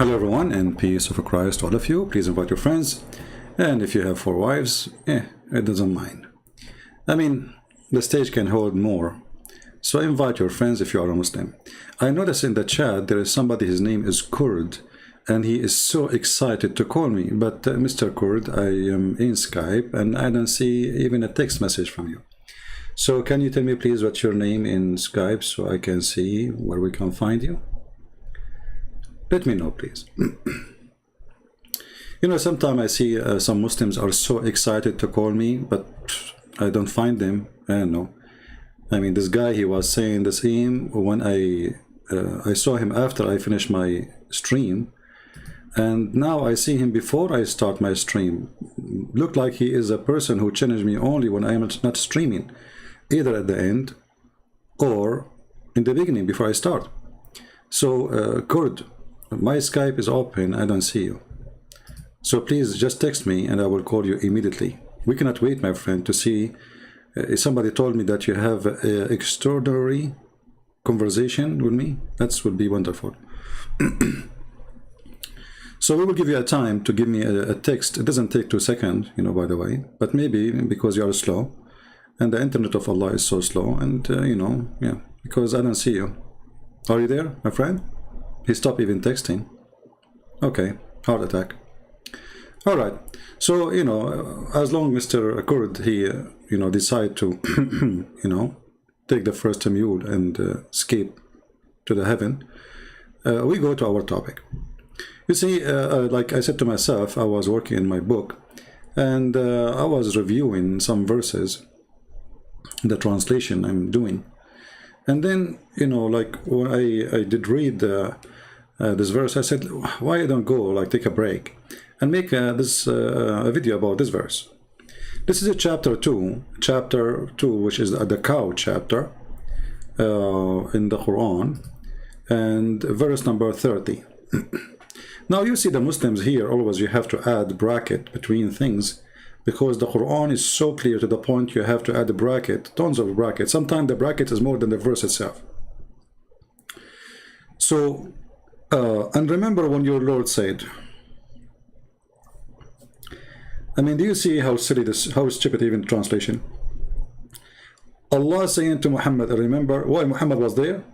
Hello everyone, and peace of Christ to all of you. Please invite your friends, and if you have 4 wives, it doesn't mind. I mean, the stage can hold more, so invite your friends if you are a Muslim. I noticed in the chat there is somebody, his name is Kurd, and he is so excited to call me. But Mr. Kurd, I am in Skype and I don't see even a text message from you. So can you tell me please what's your name in Skype so I can see where we can find you? Let me know, please. You know, sometimes I see some Muslims are so excited to call me, but I don't find them. I don't know. I mean, this guy, he was saying the same when I saw him after I finished my stream, and now I see him before I start my stream. Look like he is a person who challenged me only when I am not streaming, either at the end or in the beginning before I start. So, Kurd, my Skype is open, I don't see you. So please just text me and I will call you immediately. We cannot wait, my friend, to see. Somebody told me that you have an extraordinary conversation with me. That would be wonderful. So we will give you a time to give me a text. It doesn't take 2 seconds, you know, by the way, but maybe because you are slow and the internet of Allah is so slow, and you know, yeah, because I don't see you. Are you there, my friend? He stopped even texting. Okay, heart attack. All right. So, you know, as long as Mr. Kurd, he, you know, decide to, you know, take the first mule and escape to the heaven, we go to our topic. You see, like I said to myself, I was working in my book, and I was reviewing some verses, the translation I'm doing. And then, you know, like when I did read this verse, I said, why don't go, like, take a break and make this a video about this verse. This is a chapter 2, which is the cow chapter in the Quran, and verse number 30. Now you see the Muslims here, always you have to add bracket between things, because the Quran is so clear to the point you have to add a bracket, tons of brackets. Sometimes the bracket is more than the verse itself. So, and remember when your Lord said, I mean, do you see how silly this, how stupid even translation? Allah saying to Muhammad, remember why Muhammad was there?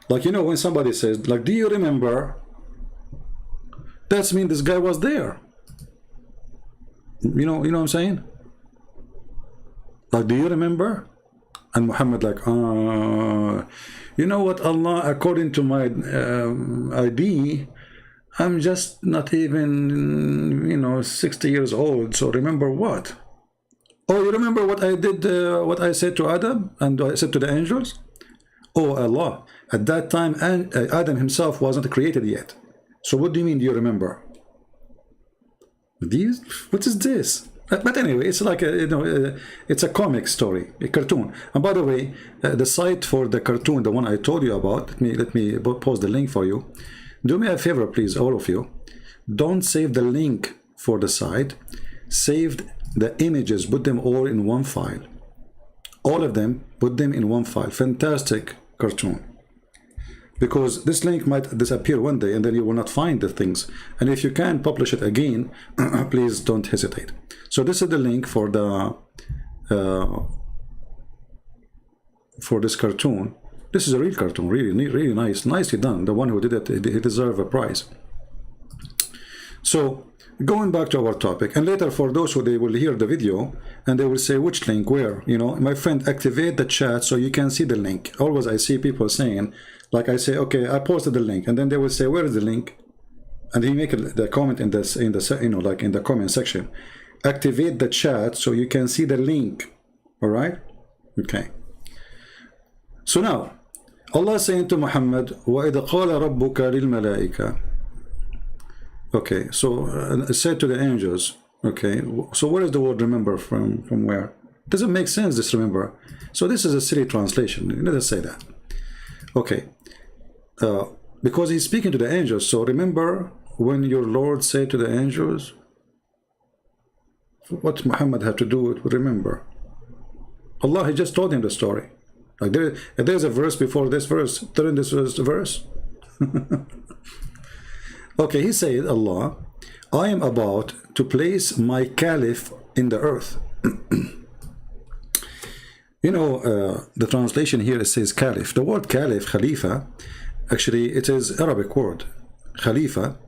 Like, you know, when somebody says, like, do you remember? That means this guy was there. You know what I'm saying? Like, do you remember? And Muhammad like, you know what, Allah, according to my ID, I'm just not even, you know, 60 years old. So remember what? Oh, you remember what I did, what I said to Adam and I said to the angels? Oh, Allah, at that time, Adam himself wasn't created yet. So what do you mean, do you remember? What is this? But anyway, it's like a, you know, it's a comic story, a cartoon. And by the way, the site for the cartoon, the one I told you about, let me post the link for you. Do me a favor, please, all of you. Don't save the link for the site. Save the images, put them all in one file. All of them, put them in one file. Fantastic cartoon. Because this link might disappear one day and then you will not find the things. And if you can publish it again, please don't hesitate. So this is the link for the for this cartoon. This is a real cartoon, really nice, nicely done. The one who did it, he deserves a prize. So going back to our topic, and later for those who they will hear the video and they will say which link, where, you know, my friend, activate the chat so you can see the link. Always I see people saying, like I say, okay, I posted the link, and then they will say, where is the link? And he make the comment in this, you know, like in the comment section. Activate the chat so you can see the link. All right? Okay. So now, Allah saying to Muhammad, وَإِذَا قَالَ رَبُّكَ لِلْمَلَائِكَةِ. Okay, so said to the angels. Okay, so where is the word remember from where? It doesn't make sense, this remember. So this is a silly translation. Let us say that. Okay, because he's speaking to the angels. So remember when your Lord said to the angels, what Muhammad had to do with remember? Allah, he just told him the story. Like there's a verse before this verse. Turn this verse. Okay, he said, Allah, I am about to place my caliph in the earth. You know, the translation here, it says caliph. The word caliph, khalifa, actually it is Arabic word. Khalifa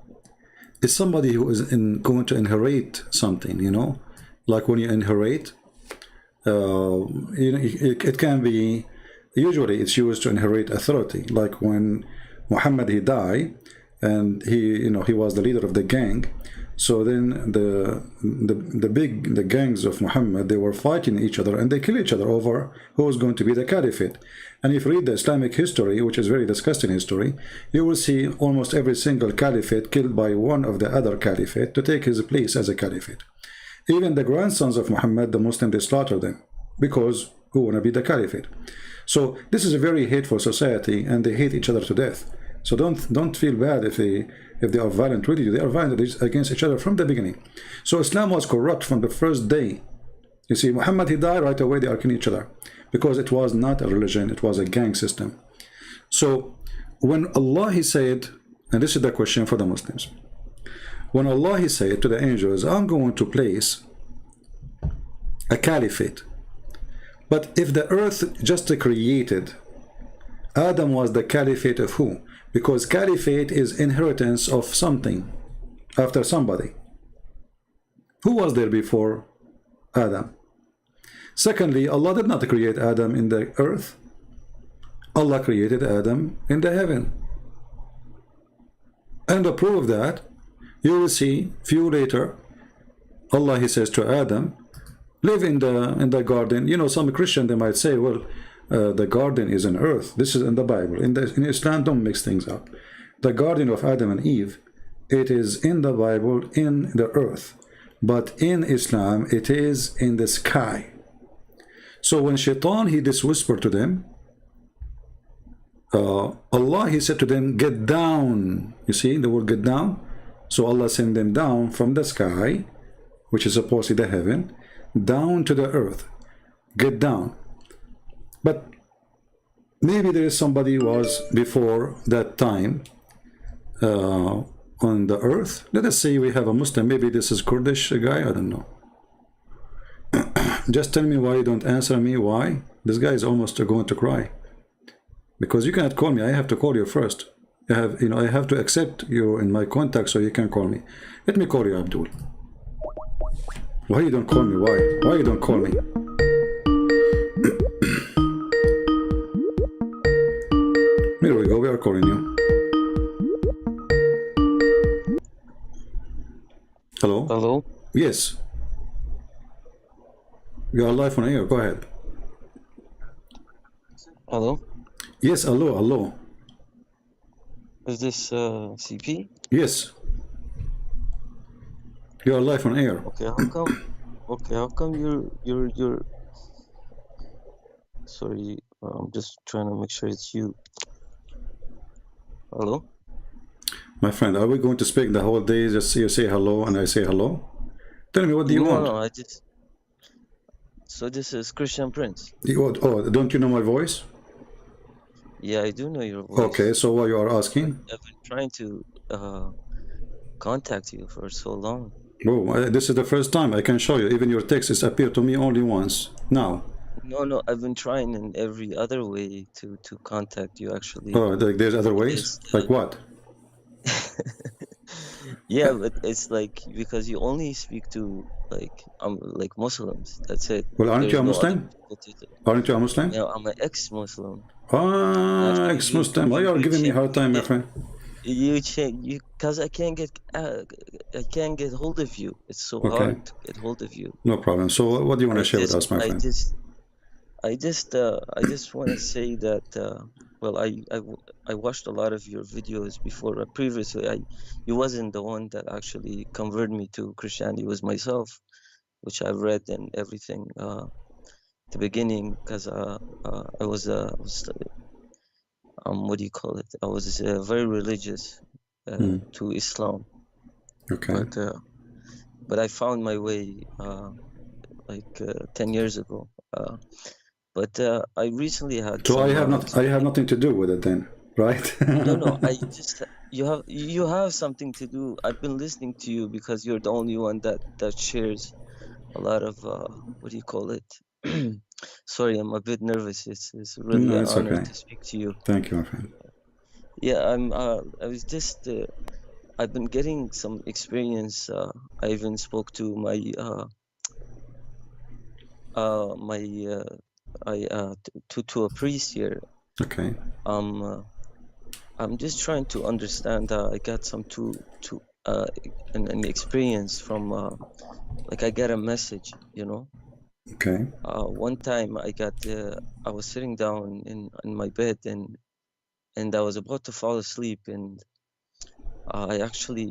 is somebody who is going to inherit something, you know, like when you inherit, it can be, usually it's used to inherit authority, like when Muhammad, he died, and he was the leader of the gang. So then the gangs of Muhammad, they were fighting each other, and they kill each other over who was going to be the caliphate. And if you read the Islamic history, which is very disgusting history, you will see almost every single caliphate killed by one of the other caliphate to take his place as a caliphate. Even the grandsons of Muhammad, the Muslims, they slaughter them because who want to be the caliphate. So this is a very hateful society, and they hate each other to death. So don't feel bad if they are violent with you. They are violent against each other from the beginning. So Islam was corrupt from the first day. You see, Muhammad, he died, right away they are killing each other, because it was not a religion, it was a gang system. So when Allah, he said, and this is the question for the Muslims, when Allah, he said to the angels, I'm going to place a caliphate, but if the earth just created, Adam was the caliphate of who? Because caliphate is inheritance of something after somebody. Who was there before Adam? Secondly, Allah did not create Adam in the earth. Allah created Adam in the heaven. And to prove that, you will see few later, Allah, he says to Adam, live in the garden. You know, some Christian, they might say, well, the garden is on earth. This is in the Bible. In Islam, don't mix things up. The garden of Adam and Eve, it is in the Bible, in the earth. But in Islam, it is in the sky. So when Shaitan, he just whispered to them, Allah, he said to them, get down. You see the word get down? So Allah sent them down from the sky, which is supposed to be the heaven, down to the earth. Get down. But maybe there is somebody who was before that time on the earth. Let us say we have a Muslim. Maybe this is Kurdish guy. I don't know. Just tell me why you don't answer me. Why? This guy is almost going to cry. Because you cannot call me. I have to call you first. I have to accept you in my contact so you can call me. Let me call you, Abdul. Why you don't call me? Why? Why you don't call me? Here we go, we are calling you. Hello? Hello? Yes. You are live on air, go ahead. Hello? Yes, hello, hello. Is this CP? Yes. You are live on air. Okay, how come you're sorry, I'm just trying to make sure it's you. Hello? My friend, are we going to speak the whole day? Just you say hello and I say hello? Tell me, what do you want? No, so this is Christian Prince. Oh, don't you know my voice? Yeah, I do know your voice. Okay, so what you are asking? I've been trying to contact you for so long. Oh, this is the first time I can show you. Even your text has appeared to me only once. Now. No, I've been trying in every other way to contact you, actually. Oh, there's other ways? Like what? Yeah, but it's like because you only speak to like Muslims. That's it. Well, aren't you a Muslim? Aren't you a Muslim? No, I'm an ex-Muslim. Ah, ex-Muslim. Why you are giving me a hard time, my friend? Because I can't get hold of you. It's so hard to get hold of you. No problem. So what do you want to share with us, my friend? I just want to say that well, I watched a lot of your videos before. Previously, you wasn't the one that actually converted me to Christianity. It was myself, which I've read and everything. The beginning, because I was what do you call it? I was very religious to Islam. Okay. But I found my way like 10 years ago. But I recently had So I some have not, I have nothing to do with it then, right? no, I just you have something to do. I've been listening to you because you're the only one that shares a lot of what do you call it? Sorry, I'm a bit nervous. It's really No, an it's honor okay. to speak to you. Thank you, my friend. Yeah, I was just I've been getting some experience. I even spoke to my my to a priest here. Okay. I'm just trying to understand. I got some an experience from like I get a message, you know. Okay. One time I was sitting down in my bed and I was about to fall asleep and I actually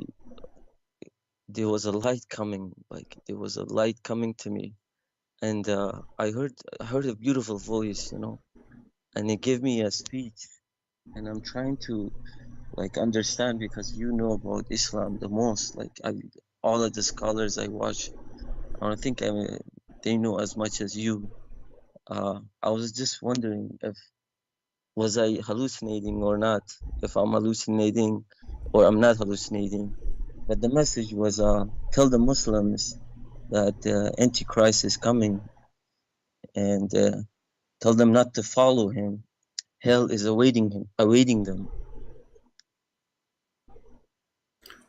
there was a light coming, like there was a light coming to me, and I heard a beautiful voice, you know, and it gave me a speech, and I'm trying to like understand because you know about Islam the most. Like all of the scholars I watch, I don't think they know as much as you. I was just wondering if was I hallucinating or not, if I'm hallucinating or I'm not hallucinating. But the message was tell the Muslims that Antichrist is coming and tell them not to follow him. Hell is awaiting them.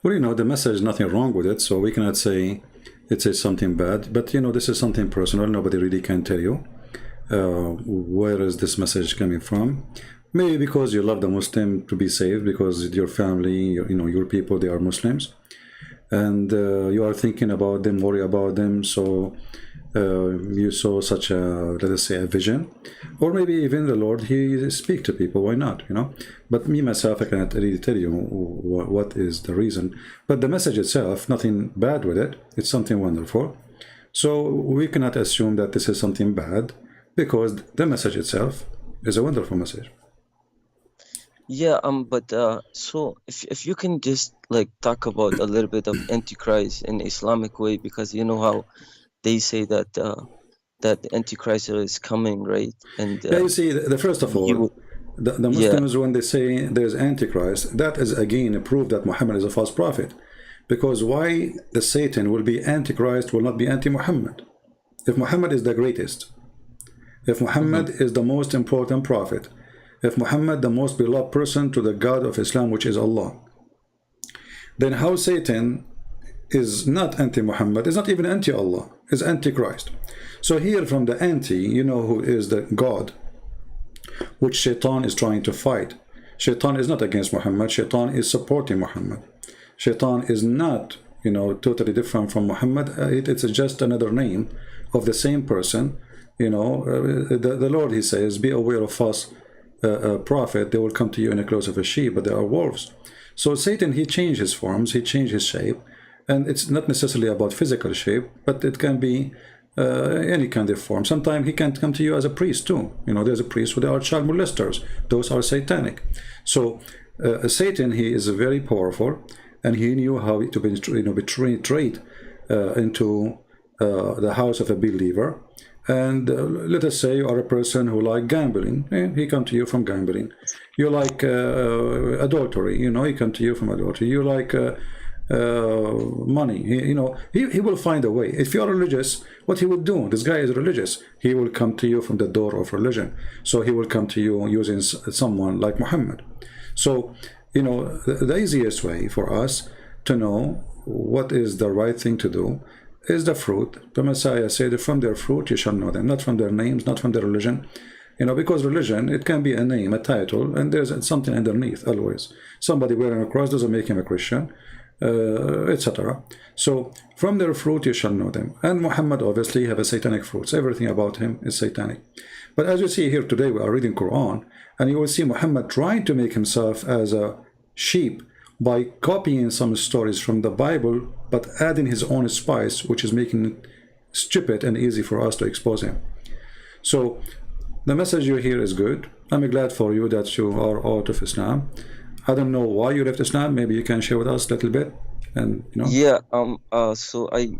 Well, the message, nothing wrong with it, so we cannot say it says something bad. But this is something personal. Nobody really can tell you where is this message coming from. Maybe because you love the Muslim to be saved, because your family, your people, they are Muslims, and you are thinking about them, worry about them. So you saw such a, let us say, a vision, or maybe even the Lord, he speak to people. Why not? But me myself, I cannot really tell you what is the reason. But the message itself, nothing bad with it. It's something wonderful. So we cannot assume that this is something bad, because the message itself is a wonderful message. Yeah, but so if you can just like talk about a little bit of Antichrist in Islamic way, because you know how they say that that the Antichrist is coming, right? And Yeah, you see, the first of he all, will, the yeah, Muslims, when they say there's Antichrist, that is again a proof that Muhammad is a false prophet. Because why the Satan will be Antichrist, will not be anti-Muhammad? If Muhammad is the greatest, if mm-hmm, Muhammad is the most important prophet, if Muhammad the most beloved person to the God of Islam, which is Allah, then how Satan is not anti-Muhammad, is not even anti-Allah, is anti-Christ. So here from the anti, who is the God, which Shaitan is trying to fight. Shaitan is not against Muhammad, Shaitan is supporting Muhammad. Shaitan is not, totally different from Muhammad. It's just another name of the same person. The Lord, he says, be aware of false prophet. They will come to you in the clothes of a sheep, but they are wolves. So Satan, he changed his forms, he changed his shape, and it's not necessarily about physical shape, but it can be any kind of form. Sometimes he can come to you as a priest too. There's a priest who are child molesters. Those are satanic. So Satan, he is very powerful, and he knew how to be betrayed into the house of a believer. And let us say you are a person who like gambling. He come to you from gambling. You like adultery. He come to you from adultery. You like money. He will find a way. If you are religious, what he will do? This guy is religious. He will come to you from the door of religion. So he will come to you using someone like Muhammad. So the easiest way for us to know what is the right thing to do is the fruit. The Messiah said, from their fruit you shall know them, not from their names, not from their religion. Because religion, it can be a name, a title, and there's something underneath always. Somebody wearing a cross doesn't make him a Christian, etc. So from their fruit you shall know them. And Muhammad obviously have a satanic fruits. Everything about him is satanic. But as you see here today, we are reading Quran, and you will see Muhammad trying to make himself as a sheep by copying some stories from the Bible, but adding his own spice, which is making it stupid and easy for us to expose him. So the message you hear is good. I'm glad for you that you are out of Islam. I don't know why you left Islam. Maybe you can share with us a little bit. And yeah. So I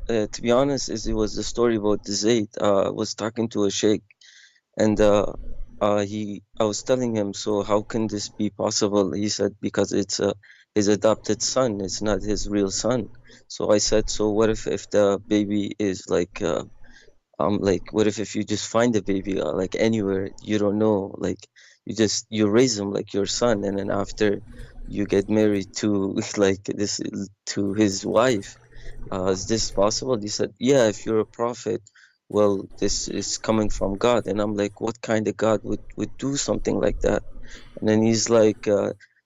to be honest, it was the story about the Zayd. I was talking to a sheikh, And I was telling him, so how can this be possible? He said, because it's his adopted son, it's not his real son. So I said, so what if the baby is like, what if you just find a baby like anywhere, you don't know, like you raise him like your son, and then after you get married to like this to his wife, is this possible? He said, yeah, if you're a prophet, well, this is coming from God. And I'm like, what kind of God would do something like that? And then he's like,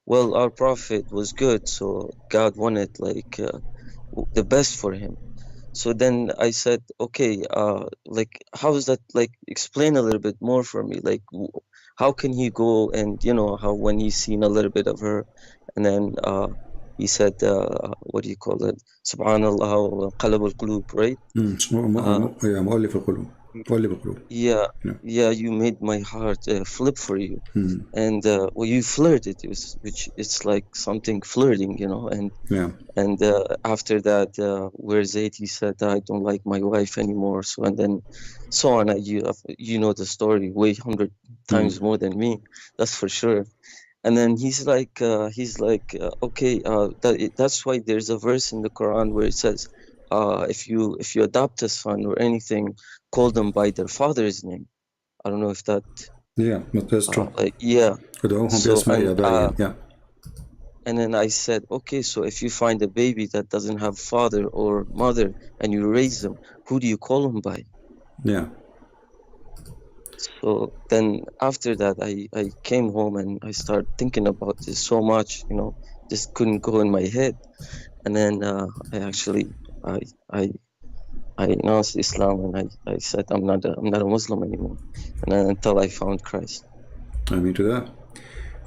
well, our prophet was good, so God wanted like the best for him. So then I said, okay, like, how is that? Like, explain a little bit more for me. Like, how can he go and, how when he's seen a little bit of her, and then he said, what do you call it? Subhanallah, qalab al-qulub, right? yeah, مؤلف القلوب. مؤلف القلوب. Yeah, Yeah. yeah, you made my heart flip for you. And well, you flirted, which it's like something flirting, and Yeah. and after that, where Zayd, he said, I don't like my wife anymore. So, and then so on. You know the story way 100 times more than me, that's for sure. And then he's like, okay, that's why there's a verse in the Quran where it says, if you adopt a son or anything, call them by their father's name. I don't know if that. Yeah, but that's true. Yeah. ادعوهم So, بأسماء and آبائهم. Yeah. and then I said, okay, so if you find a baby that doesn't have father or mother and you raise them, who do you call them by? Yeah. So then after that, I came home and I started thinking about this so much, just couldn't go in my head. And then I announced Islam, and I said I'm not a Muslim anymore, and then until I found Christ. I mean to that.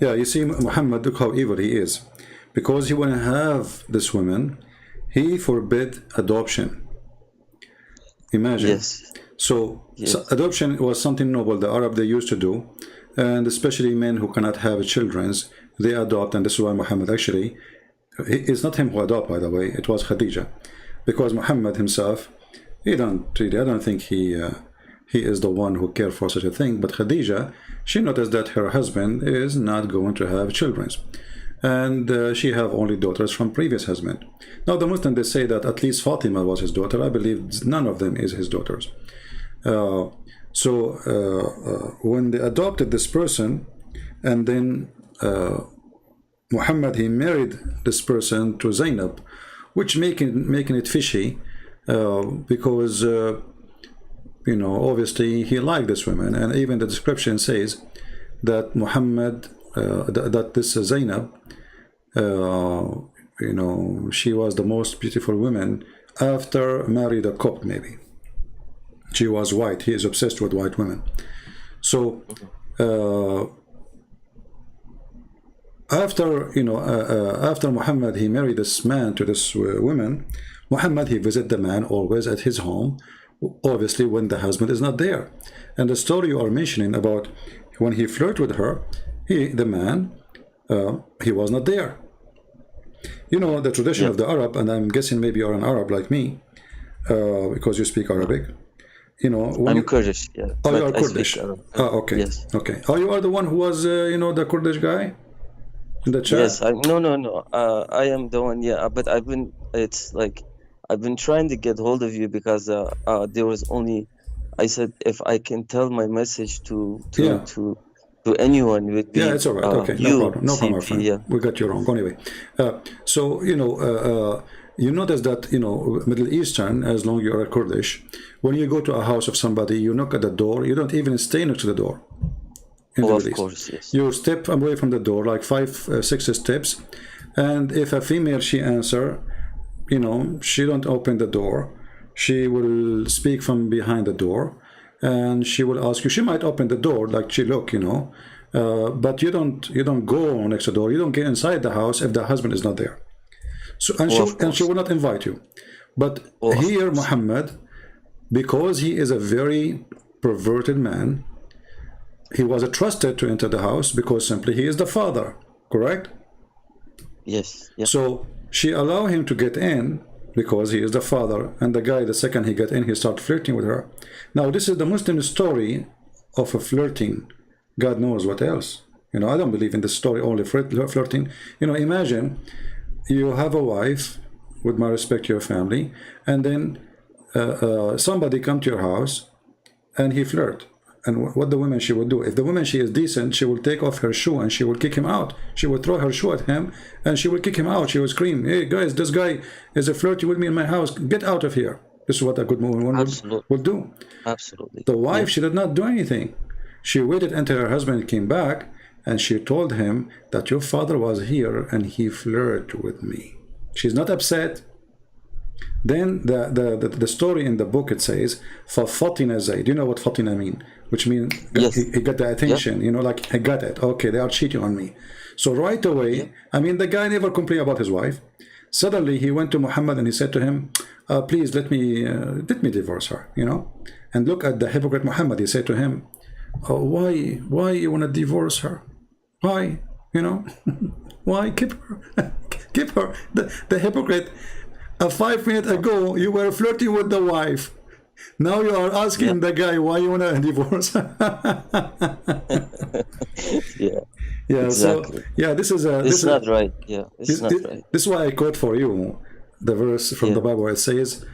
Yeah, you see, Muhammad, look how evil he is. Because he want to have this woman, he forbid adoption. Imagine. Yes. So Yes. adoption was something noble the Arab they used to do, and especially men who cannot have children, they adopt, and this is why Muhammad actually, it's not him who adopt, by the way, it was Khadija, because Muhammad himself, I don't think he is the one who cared for such a thing, but Khadija, she noticed that her husband is not going to have children, and she have only daughters from previous husband. Now the Muslims, they say that at least Fatima was his daughter. I believe none of them is his daughters. When they adopted this person, and then Muhammad, he married this person to Zainab, which making it fishy, because obviously he liked this woman, and even the description says that Muhammad, that this Zainab, she was the most beautiful woman after married a Copt, maybe. She was white. He is obsessed with white women. So after Muhammad, he married this man to this woman. Muhammad, he visit the man always at his home, obviously when the husband is not there. And the story you are mentioning about when he flirted with her, the man was not there. The tradition of the Arab, and I'm guessing maybe you're an Arab like me, because you speak Arabic. I'm Kurdish. Yeah. Oh, you are Kurdish. Okay. Yes. Okay. Oh, you are the one who was, the Kurdish guy in the chat. Yes. No. I am the one. Yeah. But I've been trying to get hold of you because there was only. I said if I can tell my message to anyone, it would be. Yeah, it's all right. Okay, no problem. No problem, my friend. Yeah. We got you wrong. Anyway, you notice that Middle Eastern, as long as you're a Kurdish, when you go to a house of somebody, you knock at the door. You don't even stay next to the door. Of course, yes. You step away from the door like 5-6 steps, and if a female she answer, she don't open the door. She will speak from behind the door, and she will ask you. She might open the door like she look, but you don't go next to the door. You don't get inside the house if the husband is not there. So she will not invite you. But here Muhammad, because he is a very perverted man, he was trusted to enter the house because simply he is the father, correct? Yes. Yep. So she allowed him to get in because he is the father, and the guy, the second he got in, he started flirting with her. Now this is the Muslim story of a flirting, God knows what else. You know, I don't believe in the story only flirting. You know, imagine you have a wife, with my respect to your family, and then somebody come to your house and he flirt. And what the woman she would do? If the woman she is decent, she will take off her shoe and she will kick him out. She will throw her shoe at him and she will kick him out. She will scream, "Hey guys, this guy is a flirting with me in my house. Get out of here." This is what a good woman would do. Absolutely. The wife, she did not do anything. She waited until her husband came back and she told him that your father was here and he flirted with me. She's not upset. Then the story in the book, it says, فَفَطِنَ زَيْد. Do you know what fatina mean? Which means he got the attention, you know, like, I got it. Okay, they are cheating on me. So right away, I mean, the guy never complained about his wife. Suddenly he went to Muhammad and he said to him, please let me divorce her, you know. And look at the hypocrite Muhammad. He said to him, why you want to divorce her? Why, you know? Why? Keep her. Keep her. The hypocrite. 5 minutes ago you were flirting with the wife. Now you are asking the guy why you want to divorce. Exactly. So this is not right. It's not right. This is why I quote for you the verse from the Bible. It says,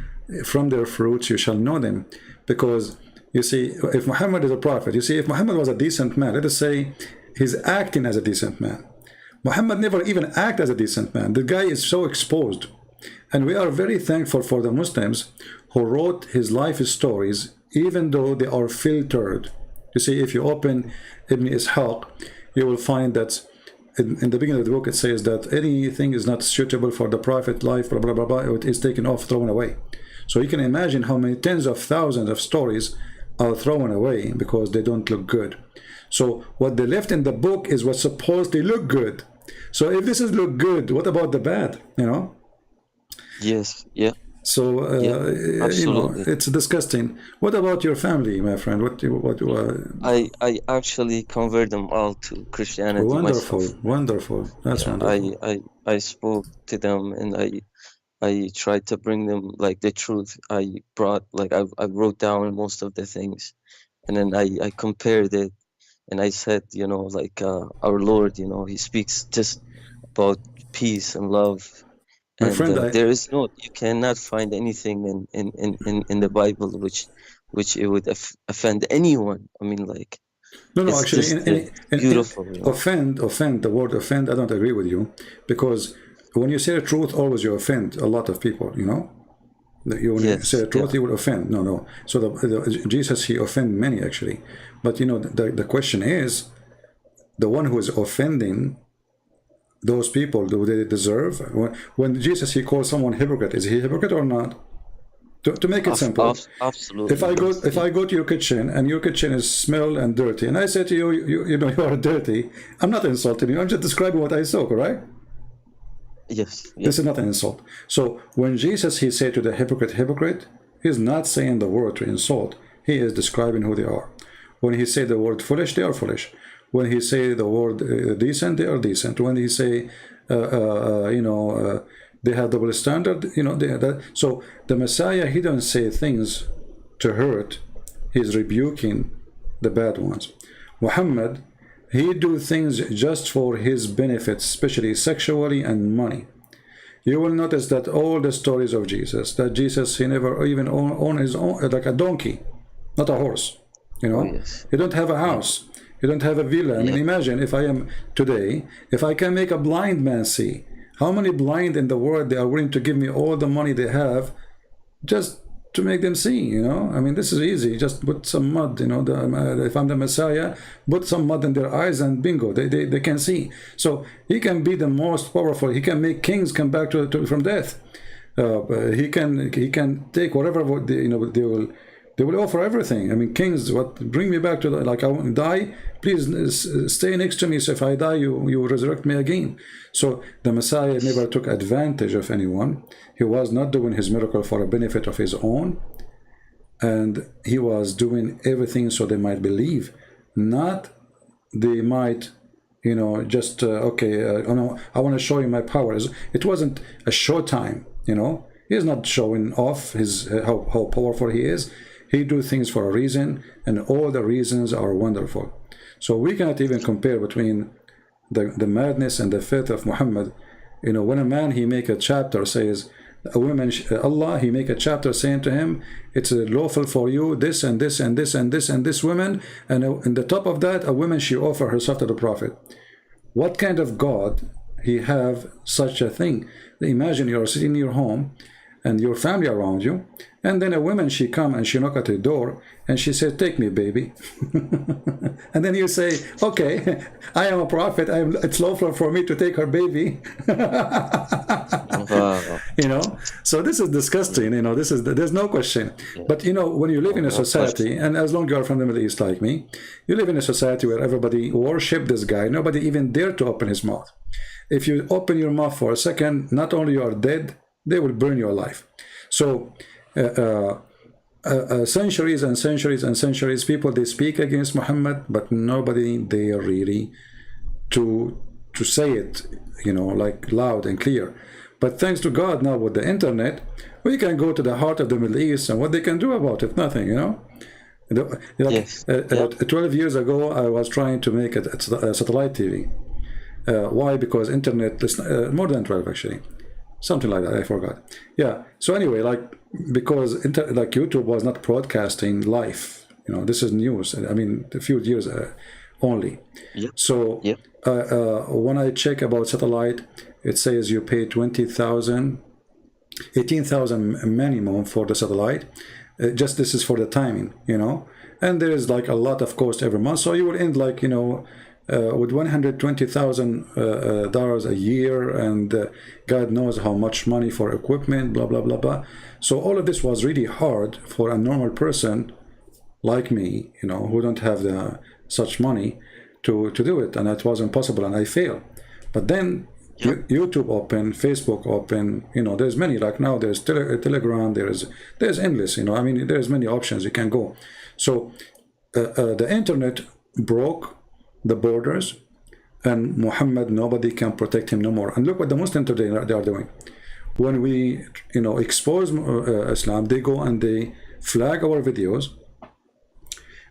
from their fruits you shall know them. Because you see, if Muhammad is a prophet, you see, if Muhammad was a decent man, let us say he's acting as a decent man. Muhammad never even acted as a decent man. The guy is so exposed. And we are very thankful for the Muslims who wrote his life stories, even though they are filtered. You see, if you open Ibn Ishaq, you will find that in the beginning of the book it says that anything is not suitable for the prophet life, blah, blah, blah, blah, it is taken off, thrown away. So you can imagine how many tens of thousands of stories are thrown away because they don't look good. So what they left in the book is what supposedly look good. So if this is look good, what about the bad, you know? Yes, yeah. So you know, it's disgusting. What about your family, my friend? I actually convert them all to Christianity. Wonderful. That's wonderful. I spoke to them and I tried to bring them like the truth. I brought like I wrote down most of the things, and then I compared it, and I said, you know, like our Lord, you know, he speaks just about peace and love. My and friend, there is you cannot find anything in the Bible which it would offend anyone. I mean, like, no, actually, beautiful. Offend, the word offend, I don't agree with you, because when you say the truth, always you offend a lot of people, you know. When you say the truth, you will offend. No. So Jesus, he offended many, actually. But, you know, the question is, the one who is offending those people, do they deserve? When Jesus, he calls someone hypocrite, is he a hypocrite or not? To make it simple, absolutely. If I go to your kitchen and your kitchen is smell and dirty, and I say to you, you know, you are dirty, I'm not insulting you. I'm just describing what I saw, correct? Yes. This is not an insult. So when Jesus, he said to the hypocrite, he's not saying the word to insult. He is describing who they are. When he say the word foolish, they are foolish. When he say the word decent, they are decent. When he say, they have double standard, you know. So the Messiah, he don't say things to hurt. He's rebuking the bad ones. Muhammad, he do things just for his benefits, especially sexually and money. You will notice that all the stories of Jesus, that Jesus, he never even owned his own, like a donkey, not a horse, you know. He don't have a house. You don't have a villa. I mean, imagine if I am today, if I can make a blind man see, how many blind in the world they are willing to give me all the money they have just to make them see, you know? I mean, this is easy. Just put some mud, you know, if I'm the Messiah, put some mud in their eyes and bingo, they can see. So he can be the most powerful. He can make kings come back from death. He can take whatever, you know, they will offer everything. I mean, kings, bring me back to like I want to die, please stay next to me, so if I die, you will resurrect me again. So the Messiah never took advantage of anyone. He was not doing his miracle for a benefit of his own, and he was doing everything so they might believe, not they might, you know, just I want to show you my powers. It wasn't a show time, you know. He's not showing off his how powerful he is. He do things for a reason, and all the reasons are wonderful. So we cannot even compare between the madness and the faith of Muhammad. You know, when a man, he make a chapter, says, a woman, Allah, he make a chapter saying to him, it's lawful for you, this and this and this and this and this woman, and in the top of that, a woman, she offer herself to the Prophet. What kind of God he have such a thing? Imagine you're sitting in your home and your family around you, and then a woman, she come and she knock at the door and she said, take me, baby. And then you say, okay, I am a prophet, it's lawful for me to take her baby. You know, so this is disgusting. You know, there's no question. But you know, when you live in a society, and as long as you are from the Middle East like me, you live in a society where everybody worship this guy, nobody even dare to open his mouth. If you open your mouth for a second, not only you are dead, they will burn your life. So centuries and centuries and centuries, people, they speak against Muhammad, but nobody dare really to say it, you know, like loud and clear. But thanks to God, now with the internet, we can go to the heart of the Middle East, and what they can do about it, nothing, you know. Yes. 12 years ago, I was trying to make a satellite TV. Why? Because internet is more than 12 actually, something like that. I forgot. Yeah. So anyway, like because like YouTube was not broadcasting live. You know, this is news. I mean, a few years only. Yep. So Yep. When I check about satellite, it says you pay 20,000, 18,000 minimum for the satellite. Just this is for the timing, you know, and there is like a lot of cost every month. So you will end like, you know, with $120,000 a year, and God knows how much money for equipment, blah, blah, blah, blah. So all of this was really hard for a normal person like me, you know, who don't have such money to do it, and it was impossible, and I failed. But then YouTube open, Facebook open, you know, there's many, like now there's Telegram, there's endless, you know, I mean, there's many options you can go. So the internet broke the borders, and Muhammad, nobody can protect him no more. And look what the Muslims today they are doing. When we, you know, expose Islam, they go and they flag our videos,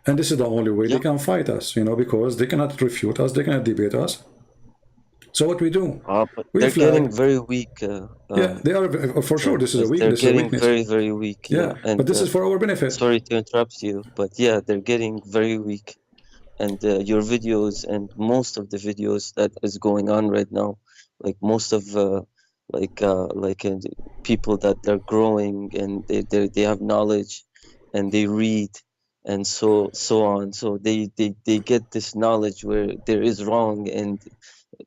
and this is the only way they can fight us, you know, because they cannot refute us, they cannot debate us. So what we do? But they're getting very weak. Yeah, they are, for sure. This is a weakness. They're getting very, very weak. Yeah, and, but this is for our benefit. Sorry to interrupt you, but yeah, they're getting very weak. And your videos and most of the videos that is going on right now, like most of people that they're growing and they have knowledge and they read and so on. So they get this knowledge where there is wrong and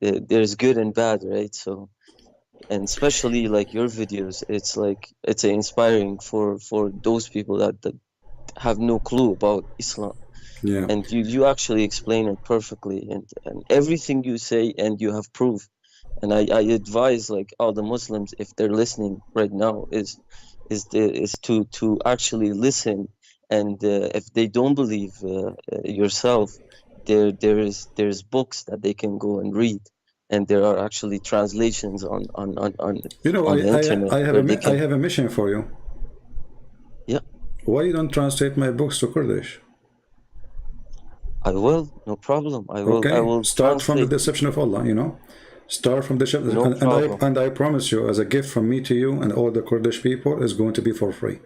there's good and bad, right? So, and especially like your videos, it's like it's inspiring for those people that have no clue about Islam. Yeah. And you actually explain it perfectly, and everything you say, and you have proof. And I advise like all the Muslims, if they're listening right now, is to actually listen. And if they don't believe yourself, there's books that they can go and read, and there are actually translations on you know, on the internet. I have a mission for you. Yeah. Why you don't translate my books to Kurdish? I will, no problem. I will. Okay. I will start translate. from the deception of Allah, you know. Start from the No and I promise you, as a gift from me to you and all the Kurdish people, is going to be for free.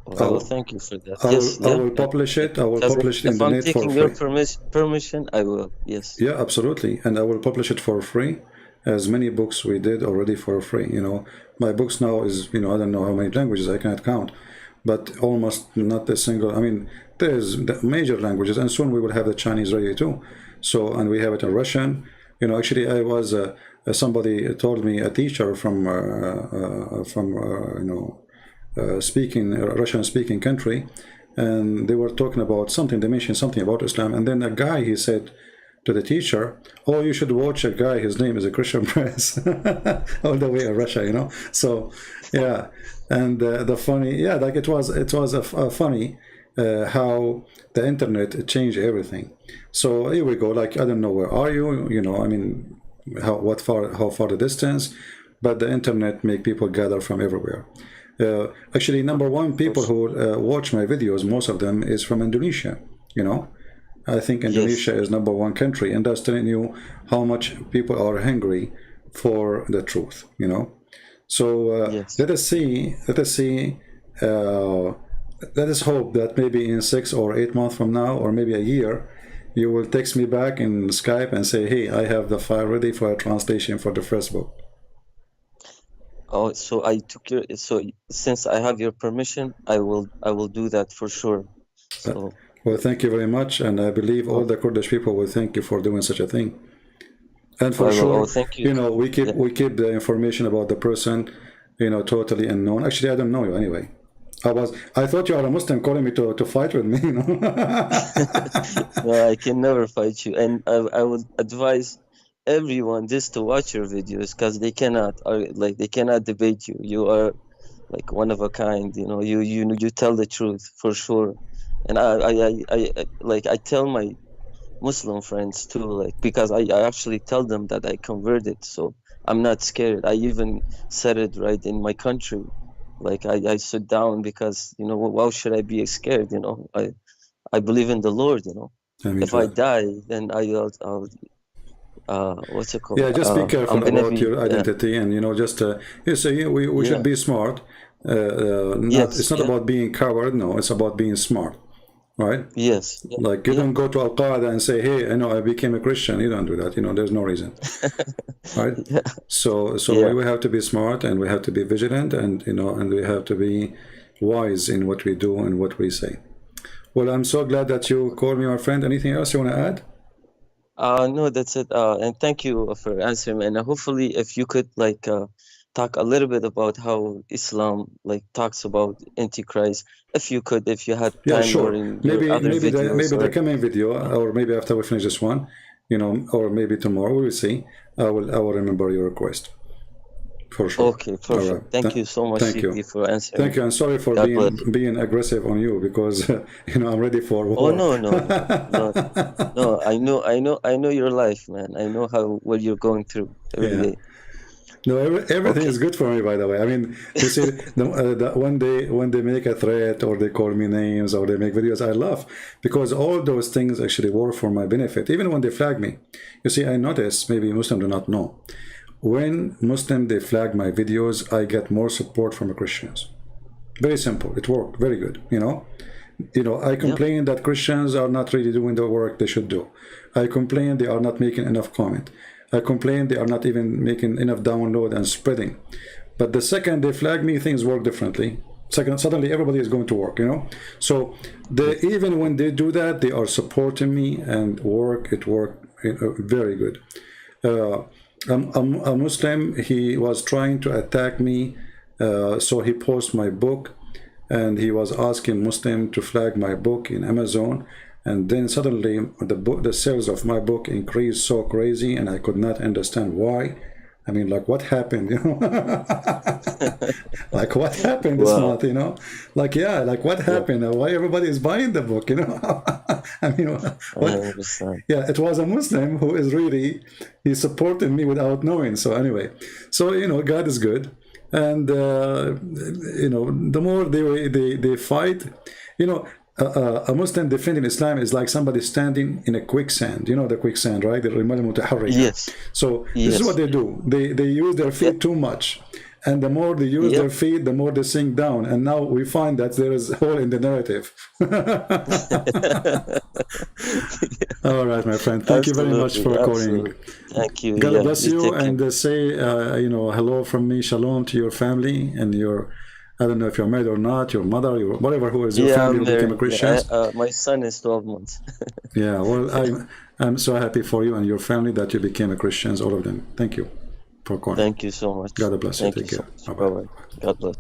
Well, thank you for that. I will publish it. I will publish it in the net for free. If I'm taking your permission, I will. Yes. Yeah, absolutely. And I will publish it for free, as many books we did already for free. You know, my books now is, you know, I don't know how many languages, I cannot count, but almost not a single. I mean, there's the major languages, and soon we will have the Chinese ready too. So, and we have it in Russian. You know, actually, I was somebody told me, a teacher from you know, Russian speaking country, and they were talking about something. They mentioned something about Islam, and then a guy, he said to the teacher, "Oh, you should watch a guy. His name is a Christian Prince," all the way in Russia, you know. So, yeah, and the funny, yeah, like it was a funny. How the internet changed everything. So here we go. Like, I don't know, where are you? You know, I mean, how far the distance? But the internet make people gather from everywhere. Actually, number one people who watch my videos, most of them is from Indonesia. You know, I think Yes. Indonesia is number one country, and that's telling you how much people are hungry for the truth. You know, so Yes. let us see. Uh, let us hope that maybe in 6 or 8 months from now, or maybe a year, you will text me back in Skype and say, "Hey, I have the file ready for a translation for the first book." Oh, so I took your, so since I have your permission, I will do that for sure. Uh, So, well, thank you very much, and I believe all oh, the Kurdish people will thank you for doing such a thing. And for I will. Oh, sure, thank you. you know, Yeah. we keep the information about the person, you know, totally unknown. Actually, I don't know you anyway. I thought you are a Muslim calling me to fight with me, you know. No, I can never fight you, and I would advise everyone just to watch your videos because they cannot debate you. You are like one of a kind. You know, you tell the truth for sure, and I tell my Muslim friends too, like because I actually tell them that I converted, so I'm not scared. I even said it right in my country. Like I sit down because, why should I be scared? I believe in the Lord, I mean, If I die, then I'll what's it called? yeah, just be I'm careful gonna about be your identity, and you know, just you say we should yeah, be smart. Not yes, it's not yeah, about being coward. No, it's about being smart, right? yes, yeah, Like you yeah, don't go to Al Qaeda and say, "Hey, I know I became a Christian." You don't do that. You know, there's no reason, right? yeah, So yeah. we have to be smart, and we have to be vigilant, and you know, and we have to be wise in what we do and what we say. Well, I'm so glad that you called me, my friend. Anything else you want to add? No, that's it. And thank you for answering. And hopefully, if you could talk a little bit about how Islam talks about Antichrist, if you had Yeah, time, or sure. in your other videos, Maybe the or coming video, or maybe after we finish this one, you know, or maybe tomorrow. We will see. I will remember your request for sure. okay, All right. perfect. Thank you so much, Thank you. CP, for Thank answering. you. And sorry for God bless. being aggressive on you because you know I'm ready for Oh war. no, no, no, no, no. I know your life, man. I know what you're going through every Yeah. day. No, everything Okay. is good for me, by the way. I mean, you see, when they make a threat or they call me names or they make videos, I laugh because all those things actually work for my benefit. Even when they flag me, you see, I notice maybe Muslims do not know. When Muslim they flag my videos, I get more support from the Christians. Very simple. It worked very good. I Yeah. complain that Christians are not really doing the work they should do. I complain they are not making enough comment. I complain they are not even making enough download and spreading. But the second they flag me, things work differently. Second, suddenly everybody is going to work, you know. So Yes. even when they do that, they are supporting me and work. It worked very good. Uh, a Muslim, he was trying to attack me, so he posted my book, and he was asking Muslim to flag my book in Amazon, and then suddenly the sales of my book increased so crazy, and I could not understand why. I mean, like, what happened, you know? Like, what happened this Wow. month, you know? Like, yeah, like, what Yeah, happened? Why everybody is buying the book, you know? I mean, I what? understand. Yeah, it was a Muslim who is really, he supported me without knowing. So anyway, so, you know, God is good. And, the more they fight, you know, a Muslim defending Islam is like somebody standing in a quicksand. You know the quicksand, right? The rimal mutaharrika. Yes. So this is what Yes. they do. They use their Yeah. feet too much, and the more they use Yeah. their feet, the more they sink down. And now we find that there is a hole in the narrative. All right, my friend. Thank you very much Absolutely. for calling. Absolutely. Thank you. God Yeah. bless You you, take care. and say, hello from me, shalom to your family and your. I don't know if you're married or not, your mother, your whatever, who is your Yeah, family I'm who became a married. Yeah. Christians. My son is 12 months. Yeah, well, I'm so happy for you and your family that you became a Christians, all of them. Thank you for calling. Thank you so much. God bless you. Thank you Take so care. much. Bye Bye bye. bye. God bless.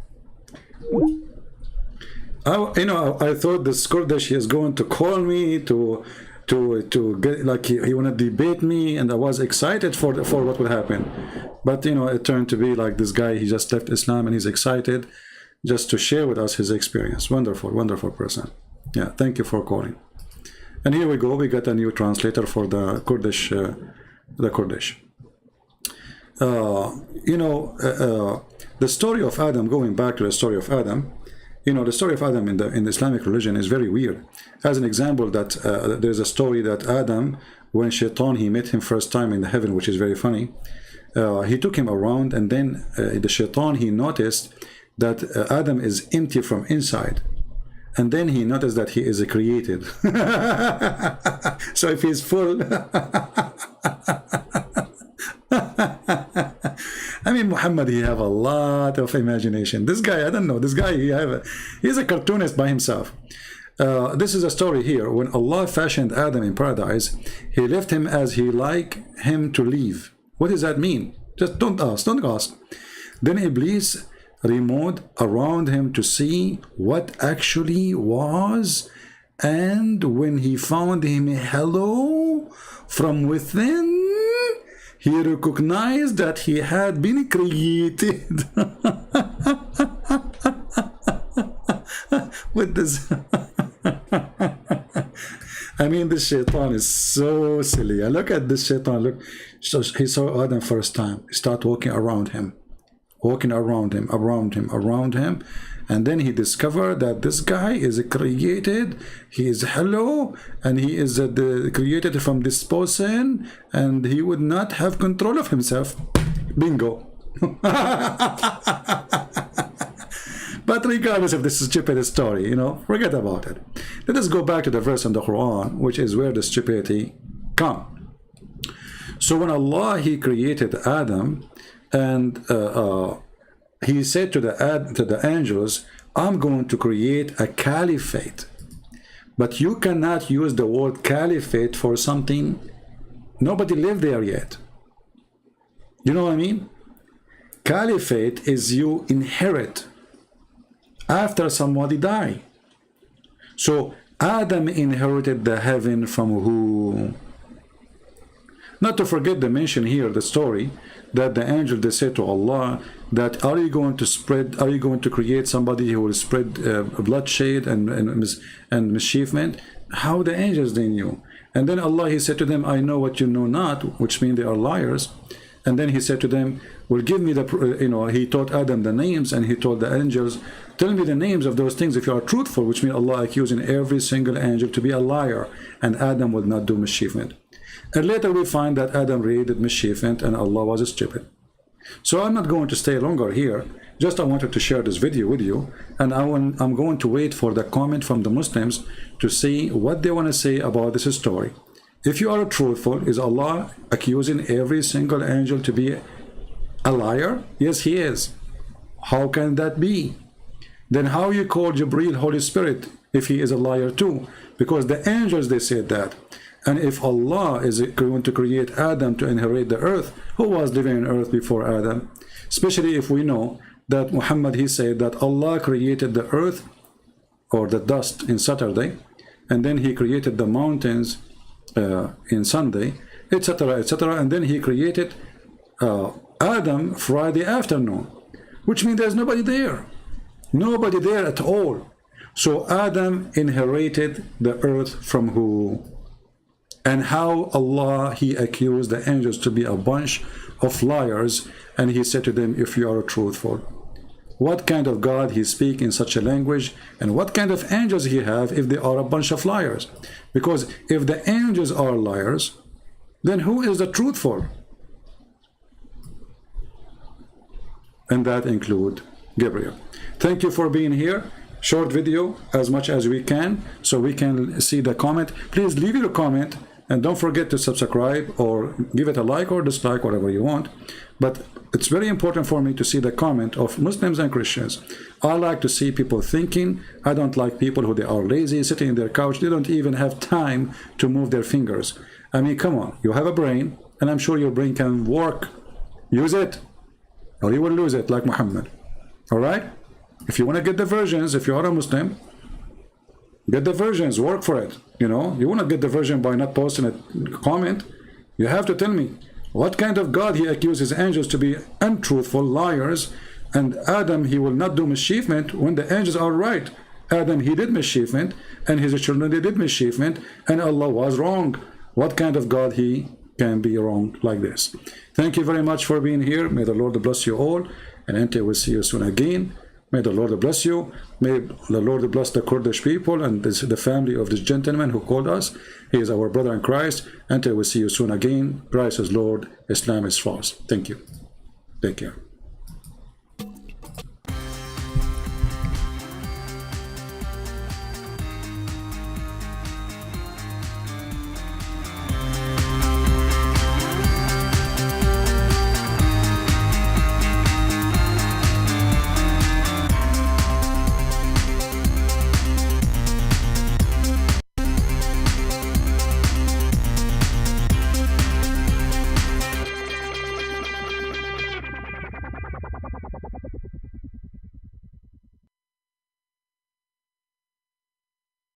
I thought this Kurdish is going to call me to get like he want to debate me, and I was excited for what would happen. But it turned to be like this guy. He just left Islam and he's excited just to share with us his experience. Wonderful, wonderful person. Yeah, thank you for calling. And here we go. We got a new translator for the Kurdish. The Kurdish. Uh, you know, the story of Adam, going back to the story of Adam, you know, the story of Adam in the Islamic religion is very weird. As an example, that there's a story that Adam, when Shaitan, he met him first time in the heaven, which is very funny. He took him around, and then the Shaitan, he noticed that Adam is empty from inside. And then he noticed that he is created. So if he's full, I mean, Muhammad, he have a lot of imagination. This guy, I don't know, this guy, he's a cartoonist by himself. This is a story here. When Allah fashioned Adam in paradise, he left him as he like him to leave. What does that mean? Just don't ask. Then Iblis removed around him to see what actually was, and when he found him hello from within, he recognized that he had been created. With this I mean, this Shaitan is so silly. Look at this Shaitan. Look, so he saw Adam first time. He started walking around him, and then he discovered that this guy is created. He is hello, and he is created from this person, and he would not have control of himself. Bingo. But regardless of this stupid story, you know, forget about it. Let us go back to the verse in the Quran, which is where the stupidity comes. So when Allah, he created Adam, and he said to the angels, I'm going to create a caliphate. But you cannot use the word caliphate for something nobody lived there yet. You know what I mean? Caliphate is you inherit after somebody die. So Adam inherited the heaven from who? Not to forget to mention here the story that the angel, they said to Allah that are you going to create somebody who will spread bloodshed and mischievement? How the angels, they knew. And then Allah, he said to them, I know what you know not, which means they are liars. And then he said to them, well, give me the, you know, he taught Adam the names, and he told the angels, tell me the names of those things if you are truthful, which means Allah accusing every single angel to be a liar, and Adam would not do mischievement. And later we find that Adam really did mischievement, and Allah was stupid. So I'm not going to stay longer here. Just I wanted to share this video with you, and I'm going to wait for the comment from the Muslims to see what they want to say about this story. If you are truthful, is Allah accusing every single angel to be a liar? Yes, he is. How can that be? Then how you call Jibreel Holy Spirit if he is a liar too? Because the angels, they said that. And if Allah is going to create Adam to inherit the earth, who was living on earth before Adam? Especially if we know that Muhammad, he said that Allah created the earth or the dust in Saturday, and then he created the mountains in Sunday, etc., etc., and then he created Adam Friday afternoon, which means there's nobody there at all. So Adam inherited the earth from who? And how Allah, he accused the angels to be a bunch of liars, and he said to them, if you are truthful. What kind of God he speak in such a language, and what kind of angels he have if they are a bunch of liars? Because if the angels are liars, then who is the truthful? And that include Gabriel. Thank you for being here. Short video as much as we can, so we can see the comment. Please leave your comment, and don't forget to subscribe or give it a like or dislike, whatever you want. But it's very important for me to see the comment of Muslims and Christians. I like to see people thinking. I don't like people who they are lazy, sitting in their couch. They don't even have time to move their fingers. I mean, come on. You have a brain, and I'm sure your brain can work. Use it, or you will lose it like Muhammad. All right? If you want to get the versions, if you are a Muslim, get the versions, work for it. You know, you want to get the version by not posting a comment. You have to tell me what kind of God he accuses angels to be untruthful, liars, and Adam, he will not do mischievement when the angels are right. Adam, he did mischievement, and his children, they did mischievement, and Allah was wrong. What kind of God he can be wrong like this? Thank you very much for being here. May the Lord bless you all. And until we see you soon again, may the Lord bless you. May the Lord bless the Kurdish people and the family of this gentleman who called us. He is our brother in Christ. Until we see you soon again, Christ is Lord, Islam is false. Thank you. Take care.